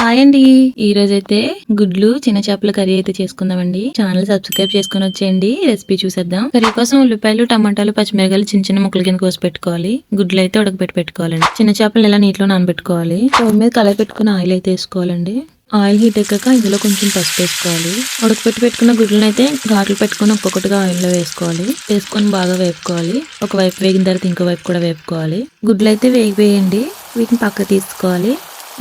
Hi అండి. ఈ రోజైతే గుడ్లు చిన్న చేపల కర్రీ అయితే చేసుకుందామండి. ఛానల్ సబ్స్క్రైబ్ చేసుకుని వచ్చేయండి. రెసిపీ చూసేద్దాం. కర్రీ కోసం ఉల్లిపాయలు, టమాటాలు, పచ్చిమిరకాయలు చిన్న చిన్న ముక్కల కింద కోసి పెట్టుకోవాలి. గుడ్లు అయితే ఉడకబెట్టి పెట్టుకోవాలండి. చిన్న చేపలు ఇలా నీటిలో నానబెట్టుకోవాలి. స్టవ్ మీద కళాయి పెట్టుకుని ఆయిల్ అయితే వేసుకోవాలండి. ఆయిల్ హీట్ ఎక్కాక ఇందులో కొంచెం పసుపు వేసుకోవాలి. ఉడకపెట్టి పెట్టుకున్న గుడ్లను అయితే ఘాట్లు పెట్టుకుని ఒక్కొక్కటిగా ఆయిల్లో వేసుకోవాలి. వేసుకొని బాగా వేపుకోవాలి. ఒక వైపు వేగిన తర్వాత ఇంకో వైపు కూడా వేపుకోవాలి. గుడ్లు అయితే వేగిపోయండి. వీటిని పక్క తీసుకోవాలి.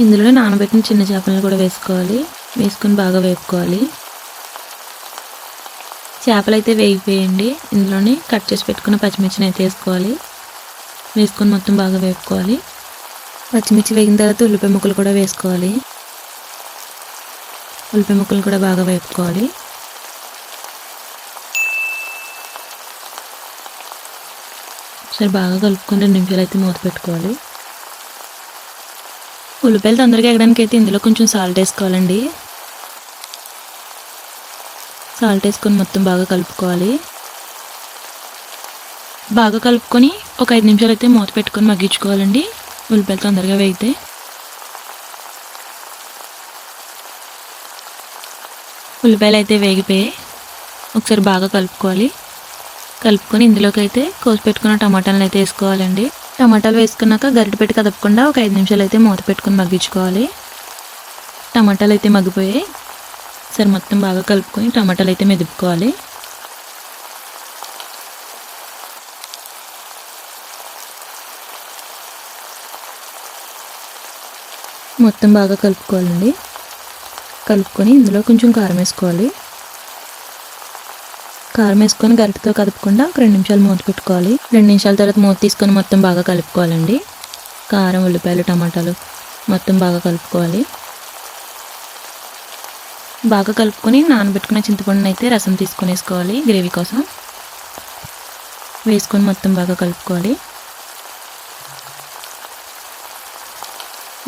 ఇందులోనే నానబెట్టిన చిన్న చేపలను కూడా వేసుకోవాలి. వేసుకొని బాగా వేపుకోవాలి. చేపలు అయితే వేగిపోయండి. ఇందులోనే కట్ చేసి పెట్టుకున్న పచ్చిమిర్చిని అయితే వేసుకోవాలి. వేసుకొని మొత్తం బాగా వేపుకోవాలి. పచ్చిమిర్చి వేగిన తర్వాత ఉల్లిపాయ ముక్కలు కూడా వేసుకోవాలి. ఉల్లిపాయ ముక్కలు కూడా బాగా వేపుకోవాలి. సరే బాగా కలుపుకొని 2 నిమిషాలు అయితే మూత పెట్టుకోవాలి. ఉల్లిపాయలు తొందరగా ఎగడానికి అయితే ఇందులో కొంచెం సాల్ట్ వేసుకోవాలండి. సాల్ట్ వేసుకొని మొత్తం బాగా కలుపుకోవాలి. బాగా కలుపుకొని ఒక 5 నిమిషాలు అయితే మూత పెట్టుకొని మగ్గించుకోవాలండి. ఉల్లిపాయలు తొందరగా వేగితే ఉల్లిపాయలు అయితే వేగిపోయి ఒకసారి బాగా కలుపుకోవాలి. కలుపుకొని ఇందులోకి అయితే కోసి పెట్టుకున్న టమాటాలను అయితే వేసుకోవాలండి. టమాటాలు వేసుకున్నాక గరిటె పెట్టి కదపకుండా ఒక 5 నిమిషాలు అయితే మూత పెట్టుకుని మగ్గించుకోవాలి. టమాటాలు అయితే మగ్గిపోయాయి. సరే మొత్తం బాగా కలుపుకొని టమాటాలు అయితే మెదుపుకోవాలి. మొత్తం బాగా కలుపుకోవాలండి. కలుపుకొని ఇందులో కొంచెం కారం వేసుకోవాలి. కారం వేసుకొని గరిటెతో కలుపుకుండా ఒక 2 నిమిషాలు మూత పెట్టుకోవాలి. 2 నిమిషాల తర్వాత మూత తీసుకొని మొత్తం బాగా కలుపుకోవాలండి. కారం, ఉల్లిపాయలు, టమాటాలు మొత్తం బాగా కలుపుకోవాలి. బాగా కలుపుకొని నానబెట్టుకున్న చింతపండుని అయితే రసం తీసుకొని వేసుకోవాలి గ్రేవీ కోసం. వేసుకొని మొత్తం బాగా కలుపుకోవాలి.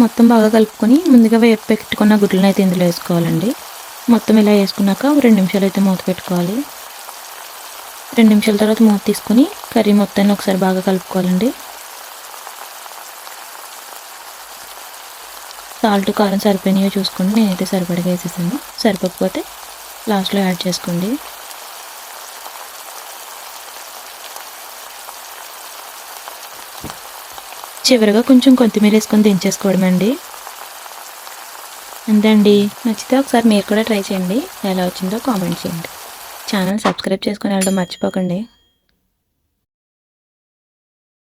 మొత్తం బాగా కలుపుకొని ముందుగా వేపు పెట్టుకున్న గుడ్లను అయితే ఇందులో వేసుకోవాలండి. మొత్తం ఇలా వేసుకున్నాక 2 నిమిషాలు అయితే మూత పెట్టుకోవాలి. 2 నిమిషాల తర్వాత మూత తీసుకొని కర్రీ మొత్తాన్ని ఒకసారి బాగా కలుపుకోవాలండి. సాల్ట్, కారం సరిపోయినాయో చూసుకోండి. నేనైతే సరిపడగా వేసేసాను. సరిపోకపోతే లాస్ట్లో యాడ్ చేసుకోండి. చివరిగా కొంచెం కొత్తిమీర వేసుకొని దించేసుకోవడం అండి. అంతే అండి. నచ్చితే ఒకసారి మీరు కూడా ట్రై చేయండి. ఎలా వచ్చిందో కామెంట్ చేయండి. ఛానల్ సబ్స్క్రైబ్ చేసుకొని వెళ్ళడం మర్చిపోకండి.